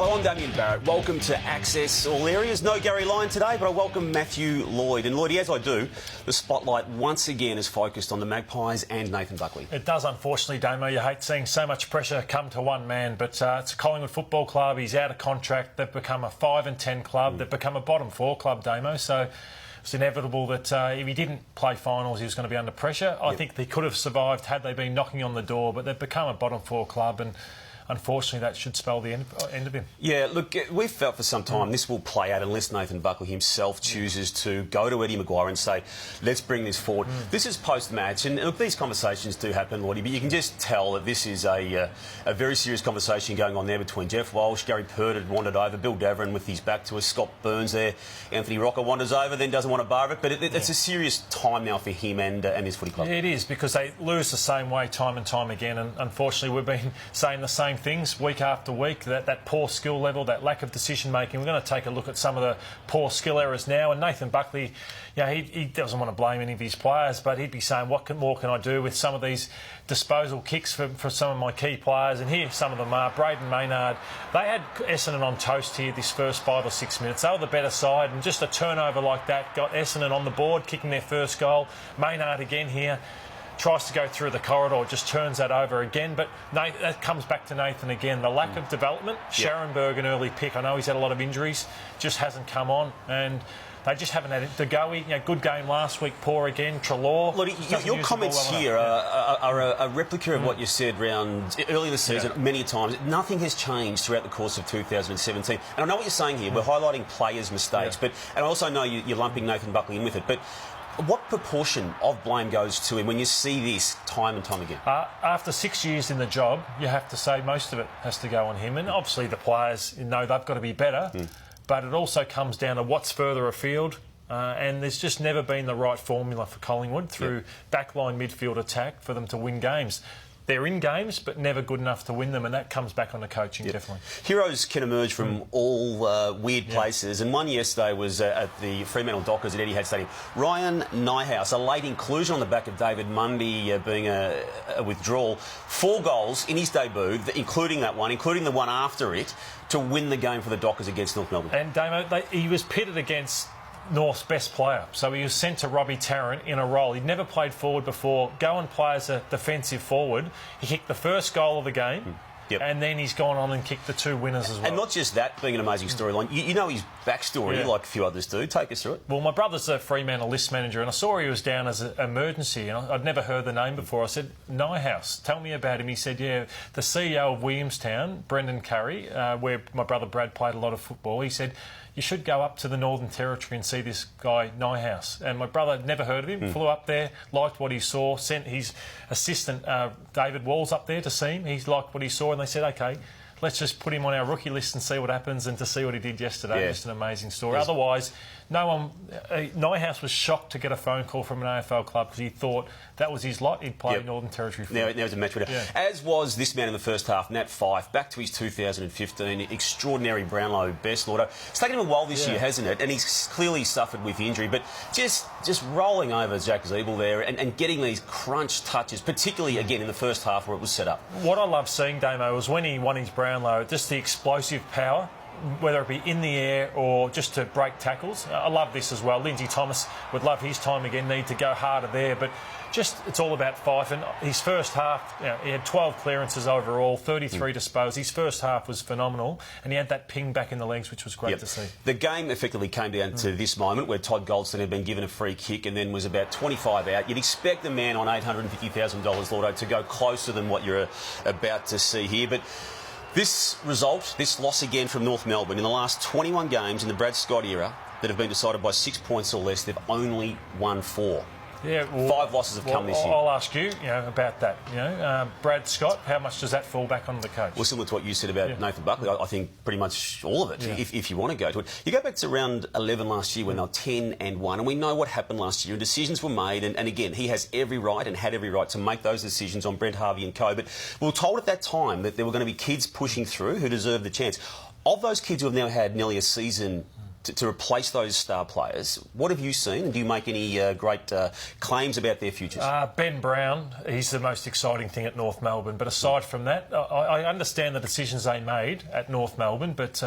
Hello, I'm Damien Barrett. Welcome to Access All Areas. No Gary Lyon today, but I welcome Matthew Lloyd. And Lloydie, as I do, the spotlight once again is focused on the Magpies and Nathan Buckley. It does, unfortunately, Damo. You hate seeing so much pressure come to one man, but it's a Collingwood Football Club. He's out of contract. They've become a 5 and 10 club. They've become a bottom 4 club, Damo. So it's inevitable that if he didn't play finals, he was going to be under pressure. I think they could have survived had they been knocking on the door, but they've become a bottom 4 club, and unfortunately, that should spell the end of him. Yeah, look, we've felt for some time this will play out unless Nathan Buckley himself chooses to go to Eddie Maguire and say, let's bring this forward. This is post-match, and look, these conversations do happen, Lloydie, but you can just tell that this is a very serious conversation going on there between Jeff Walsh, Gary Pert had wandered over, Bill Davern with his back to us, Scott Burns there, Anthony Rocker wanders over, then doesn't want to bar it, but it's a serious time now for him and his footy club. Yeah, it is, because they lose the same way time and time again, and unfortunately we've been saying the same things week after week, that poor skill level, that lack of decision making. We're going to take a look at some of the poor skill errors now, and Nathan Buckley, he doesn't want to blame any of his players, but he'd be saying, what more can I do with some of these disposal kicks for some of my key players? And here some of them are. Braden Maynard, they had Essendon on toast here this first 5 or 6 minutes. They were the better side, and just a turnover like that got Essendon on the board, kicking their first goal. Maynard again here tries to go through the corridor, just turns that over again. But that comes back to Nathan again. The lack of development. Scharenberg, an early pick. I know he's had a lot of injuries, just hasn't come on. And they just haven't had it. Degoe, good game last week, poor again. Trelaw. Look, your comments here are a replica of what you said around early this season many times. Nothing has changed throughout the course of 2017. And I know what you're saying here. We're highlighting players' mistakes, and I also know you're lumping Nathan Buckley in with it. But what proportion of blame goes to him when you see this time and time again? After 6 years in the job, you have to say most of it has to go on him. And obviously the players know they've got to be better, but it also comes down to what's further afield. And there's just never been the right formula for Collingwood through backline midfield attack for them to win games. They're in games, but never good enough to win them, and that comes back on the coaching, definitely. Heroes can emerge from all weird places, and one yesterday was at the Fremantle Dockers at Etihad Stadium. Ryan Nyhouse, a late inclusion on the back of David Mundy being a withdrawal. 4 goals in his debut, including that one, including the one after it, to win the game for the Dockers against North Melbourne. And Damo, he was pitted against North's best player, so he was sent to Robbie Tarrant in a role. He'd never played forward before. Go and play as a defensive forward. He kicked the first goal of the game, and then he's gone on and kicked the 2 winners as well. And not just that being an amazing storyline, you know his backstory like a few others do. Take us through it. Well, my brother's a Fremantle list manager, and I saw he was down as an emergency, and I'd never heard the name before. I said, Nyhouse, tell me about him. He said, the CEO of Williamstown, Brendan Curry, where my brother Brad played a lot of football, he said, you should go up to the Northern Territory and see this guy, Nyhouse. And my brother had never heard of him, flew up there, liked what he saw, sent his assistant, David Walls, up there to see him. He liked what he saw, and they said, OK, let's just put him on our rookie list and see what happens. And to see what he did yesterday, just an amazing story. Otherwise, no one... Nyhouse was shocked to get a phone call from an AFL club because he thought that was his lot. He'd play Northern Territory for Now he's a match winner. As was this man in the first half, Nat Fyfe, back to his 2015 extraordinary Brownlow best, Lordo. It's taken him a while this year, hasn't it? And he's clearly suffered with injury, but just rolling over Jack Ziebell there and getting these crunch touches, particularly, again, in the first half where it was set up. What I love seeing, Damo, was when he won his Brownlow, just the explosive power, whether it be in the air or just to break tackles. I love this as well. Lindsay Thomas would love his time again, need to go harder there, but just it's all about Fyfe. And his first half, he had 12 clearances overall, 33 disposed. His first half was phenomenal, and he had that ping back in the legs, which was great to see. The game effectively came down to this moment where Todd Goldstein had been given a free kick and then was about 25 out. You'd expect a man on $850,000, Lordo, to go closer than what you're about to see here, but this result, this loss again from North Melbourne, in the last 21 games in the Brad Scott era that have been decided by 6 points or less, they've only won 4. Yeah, well, 5 losses have come this year. I'll ask you, about that. Brad Scott, how much does that fall back onto the coach? Well, similar to what you said about Nathan Buckley, I think pretty much all of it, if you want to go to it. You go back to round 11 last year when they were 10-1, and we know what happened last year, and decisions were made, and again, he has every right and had every right to make those decisions on Brent Harvey and co. But we were told at that time that there were going to be kids pushing through who deserved the chance. Of those kids who have now had nearly a season to replace those star players. What have you seen, and do you make any great claims about their futures? Ben Brown, he's the most exciting thing at North Melbourne. But aside from that, I understand the decisions they made at North Melbourne. But,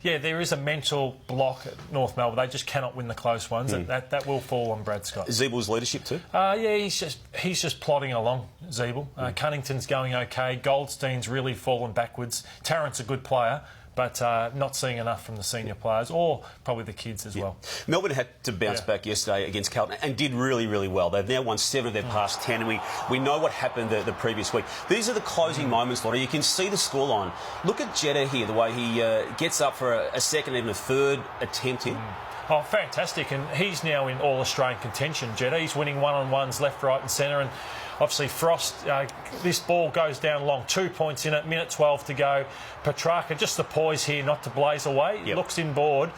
yeah, there is a mental block at North Melbourne. They just cannot win the close ones. That will fall on Brad Scott. Ziebell's leadership too? Yeah, he's just plodding along, Ziebell. Cunnington's going OK. Goldstein's really fallen backwards. Tarrant's a good player, but not seeing enough from the senior players or probably the kids as well. Melbourne had to bounce back yesterday against Carlton and did really, really well. They've now won 7 of their past 10, and we know what happened the previous week. These are the closing moments, Lotte. You can see the scoreline. Look at Jetta here, the way he gets up for a second, even a third attempt in. Oh, fantastic. And he's now in all-Australian contention, Jetta. He's winning one-on-ones left, right and centre. And obviously Frost, this ball goes down long. 2 points in it, minute 12 to go. Petrarca, just the poise here not to blaze away. Yep. Looks inboard.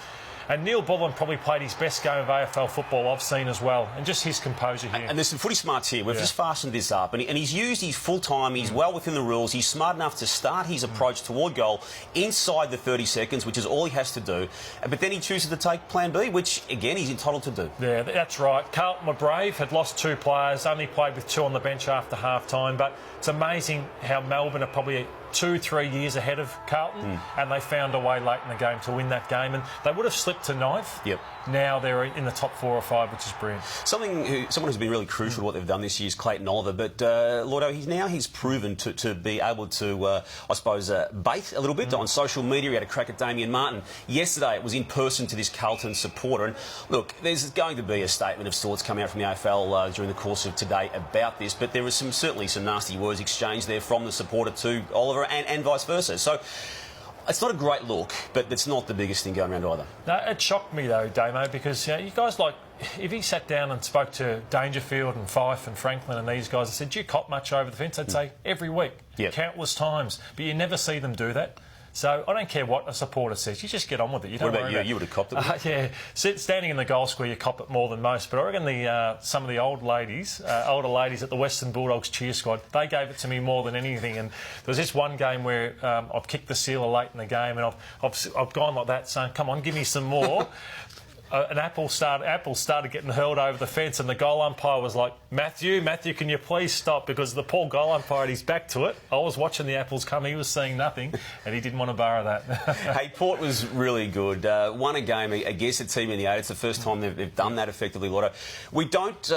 And Neil Bullen probably played his best game of AFL football I've seen as well. And just his composure here. And there's some footy smarts here. We've just fastened this up. And he's used his full time. He's well within the rules. He's smart enough to start his approach toward goal inside the 30 seconds, which is all he has to do. But then he chooses to take plan B, which, again, he's entitled to do. Yeah, that's right. Carlton were brave, had lost 2 players, only played with 2 on the bench after half-time. But it's amazing how Melbourne are probably 2-3 years ahead of Carlton, and they found a way late in the game to win that game. And they would have slipped to 9th. Yep. Now they're in the top 4 or 5, which is brilliant. Someone who's been really crucial to what they've done this year is Clayton Oliver. But, Lordo, he's proven to be able to, I suppose, bait a little bit on social media. He had a crack at Damien Martin. Yesterday it was in person to this Carlton supporter. And, look, there's going to be a statement of sorts coming out from the AFL during the course of today about this. But there was certainly some nasty words exchanged there from the supporter to Oliver and vice versa. So it's not a great look, but it's not the biggest thing going around either. No, it shocked me though, Damo, because you guys if he sat down and spoke to Dangerfield and Fife and Franklin and these guys and said, "Do you cop much over the fence?" They'd say, "Every week, countless times." But you never see them do that. So I don't care what a supporter says. You just get on with it. You don't what about worry you? You would have copped it. Yeah, standing in the goal square, you cop it more than most. But I reckon some of the older ladies at the Western Bulldogs cheer squad, they gave it to me more than anything. And there was this one game where I've kicked the sealer late in the game, and I've gone like that, saying, "Come on, give me some more." An apple started getting hurled over the fence, and the goal umpire was like, Matthew, can you please stop?" Because the poor goal umpire had his back to it. I was watching the apples come, he was seeing nothing, and he didn't want to borrow that. Hey, Port was really good. Won a game against a team in the 8. It's the first time they've done that effectively, Lotto. We don't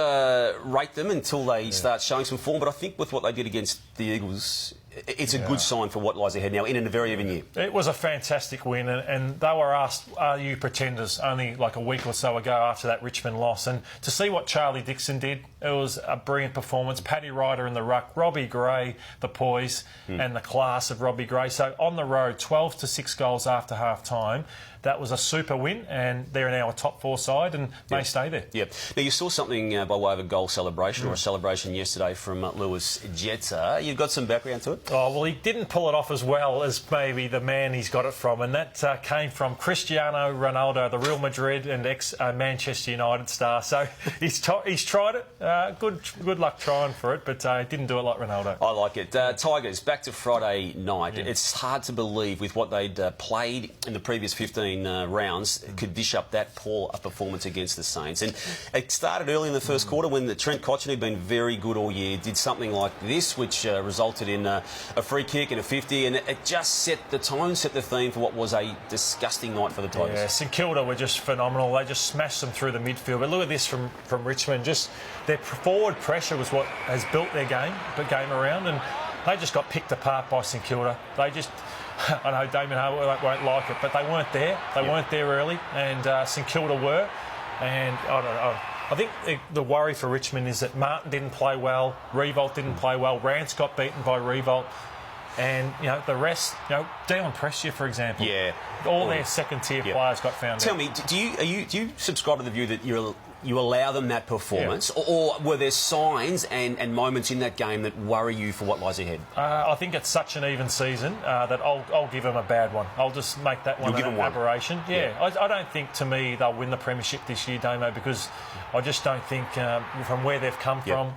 rate them until they start showing some form, but I think with what they did against the Eagles, it's a good sign for what lies ahead now in a very even year. It was a fantastic win, and they were asked, "Are you pretenders?" only like a week or so ago after that Richmond loss. And to see what Charlie Dixon did, it was a brilliant performance. Paddy Ryder in the ruck, Robbie Gray, the poise and the class of Robbie Gray. So on the road, 12-6 goals after half-time. That was a super win, and they're now a top 4 side and may stay there. Yep. Now, you saw something by way of a goal celebration or a celebration yesterday from Lewis Jetta. You've got some background to it? Oh, well, he didn't pull it off as well as maybe the man he's got it from, and that came from Cristiano Ronaldo, the Real Madrid and ex-Manchester United star. So he's tried it. Good luck trying for it, but didn't do it like Ronaldo. I like it. Tigers, back to Friday night. Yeah. It's hard to believe with what they'd played in the previous 15 rounds could dish up that poor a performance against the Saints. And it started early in the first quarter when the Trent Cotchin, who'd been very good all year, did something like this, which resulted in a free kick and a 50, and it just set the tone, set the theme for what was a disgusting night for the Tigers. Yeah, St Kilda were just phenomenal. They just smashed them through the midfield. But look at this from Richmond. Just their forward pressure was what has built their game around, and they just got picked apart by St Kilda. They just... I know Damien Hart won't like it, but they weren't there. They weren't there early, and St Kilda were. And I think the worry for Richmond is that Martin didn't play well, Revolt didn't play well, Rance got beaten by Revolt, and the rest. Dion Prestia, for example. Yeah. All their second-tier players got found. Tell me, do you subscribe to the view that you allow them that performance, or were there signs and moments in that game that worry you for what lies ahead? I think it's such an even season that I'll give them a bad one. I'll just make that one an aberration. Yeah. I don't think, to me, they'll win the premiership this year, Damo, because I just don't think from where they've come from,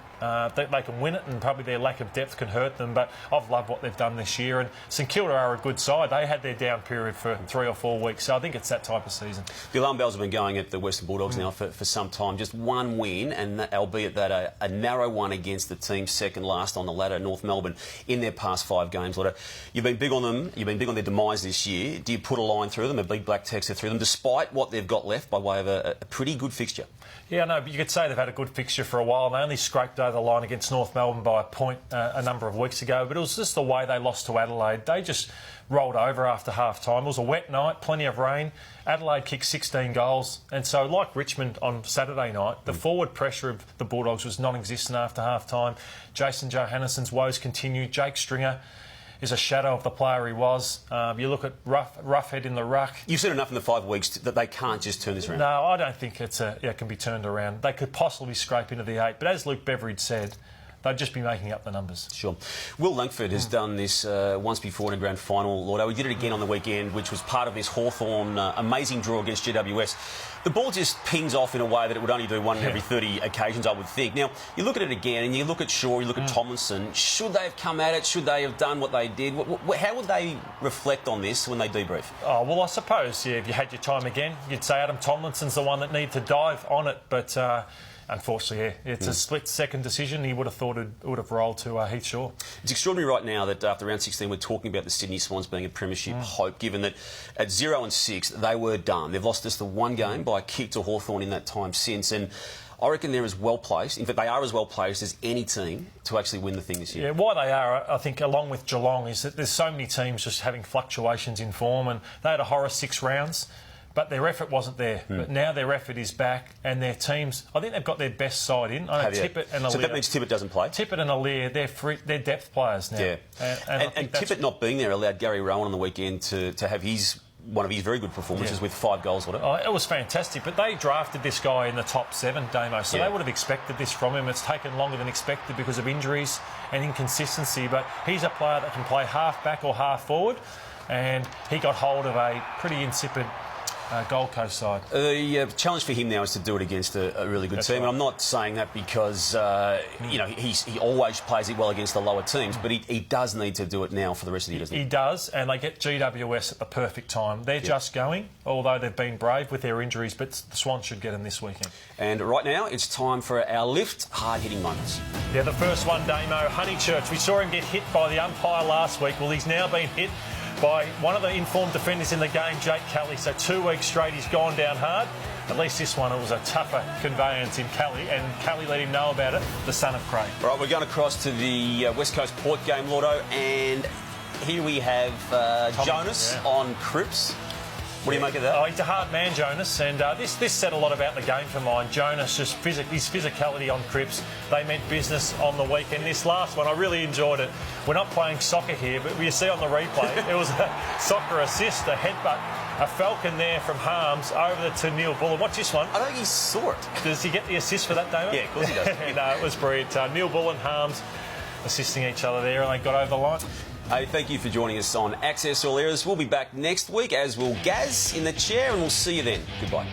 They can win it, and probably their lack of depth can hurt them. But I've loved what they've done this year. And St Kilda are a good side. They had their down period for 3 or 4 weeks. So I think it's that type of season. The alarm bells have been going at the Western Bulldogs now for some time. Just one win, and albeit that a narrow one against the team second last on the ladder, North Melbourne, in their past 5 games. Lotto, you've been big on them. You've been big on their demise this year. Do you put a line through them, a big black texter through them, despite what they've got left by way of a pretty good fixture? Yeah, no, but you could say they've had a good fixture for a while. They only scraped over the line against North Melbourne by a point a number of weeks ago, but it was just the way they lost to Adelaide. They just rolled over after half-time. It was a wet night, plenty of rain. Adelaide kicked 16 goals, and so like Richmond on Saturday night, the forward pressure of the Bulldogs was non-existent after half-time. Jason Johannesson's woes continued. Jake Stringer is a shadow of the player he was. You look at Roughhead in the ruck. You've seen enough in the 5 weeks that they can't just turn this around. No, I don't think it can be turned around. They could possibly scrape into the 8, but as Luke Beveridge said, they'd just be making up the numbers. Sure. Will Langford has done this once before in a grand final, Lordo. We did it again on the weekend, which was part of this Hawthorn amazing draw against GWS. The ball just pings off in a way that it would only do one in every 30 occasions, I would think. Now, you look at it again, and you look at Shaw, you look at Tomlinson. Should they have come at it? Should they have done what they did? How would they reflect on this when they debrief? Oh, well, I suppose, yeah, if you had your time again, you'd say Adam Tomlinson's the one that needed to dive on it, but unfortunately, yeah, it's a split-second decision. He would have thought it would have rolled to Heath Shaw. It's extraordinary right now that after round 16 we're talking about the Sydney Swans being a premiership hope, given that at 0-6 they were done. They've lost just the one game by a kick to Hawthorn in that time since, and I reckon they're as well placed, in fact they are as well placed as any team to actually win the thing this year. Yeah, why they are, I think, along with Geelong, is that there's so many teams just having fluctuations in form, and they had a horror 6 rounds. But their effort wasn't there. But now their effort is back, and their teams, I think they've got their best side in. I know Tippett and Aliir. So that means Tippett doesn't play? Tippett and Aliir, they're depth players now. Yeah. And Tippett not being there allowed Gary Rowan on the weekend to have one of his very good performances with 5 goals. Oh, it was fantastic. But they drafted this guy in the top 7, Damo, so they would have expected this from him. It's taken longer than expected because of injuries and inconsistency. But he's a player that can play half back or half forward, and he got hold of a pretty insipid Gold Coast side. The challenge for him now is to do it against a really good team. Right. And I'm not saying that because he always plays it well against the lower teams, but he does need to do it now for the rest of the year, doesn't he? He does, and they get GWS at the perfect time. They're just going, although they've been brave with their injuries, but the Swans should get them this weekend. And right now, it's time for our lift hard-hitting moments. Yeah, the first one, Damo, Honeychurch. We saw him get hit by the umpire last week. Well, he's now been hit by one of the informed defenders in the game, Jake Kelly. So 2 weeks straight he's gone down hard. At least this one, it was a tougher conveyance in Kelly, and Kelly let him know about it, the son of Craig. All right, we're going across to the West Coast Port game, Lordo, and here we have Jonas on Cripps. What do you make of that? Oh, he's a hard man, Jonas, and this said a lot about the game for mine. Jonas, just his physicality on Cripps, they meant business on the weekend. This last one, I really enjoyed it. We're not playing soccer here, but you see on the replay, it was a soccer assist, a headbutt, a falcon there from Harms over to Neil Bullen. Watch this one. I don't think he saw it. Does he get the assist for that, David? Yeah, of course he does. No, it was brilliant. Neil Bullen, Harms assisting each other there, and they got over the line. Hey, thank you for joining us on Access All Eras. We'll be back next week, as will Gaz in the chair, and we'll see you then. Goodbye.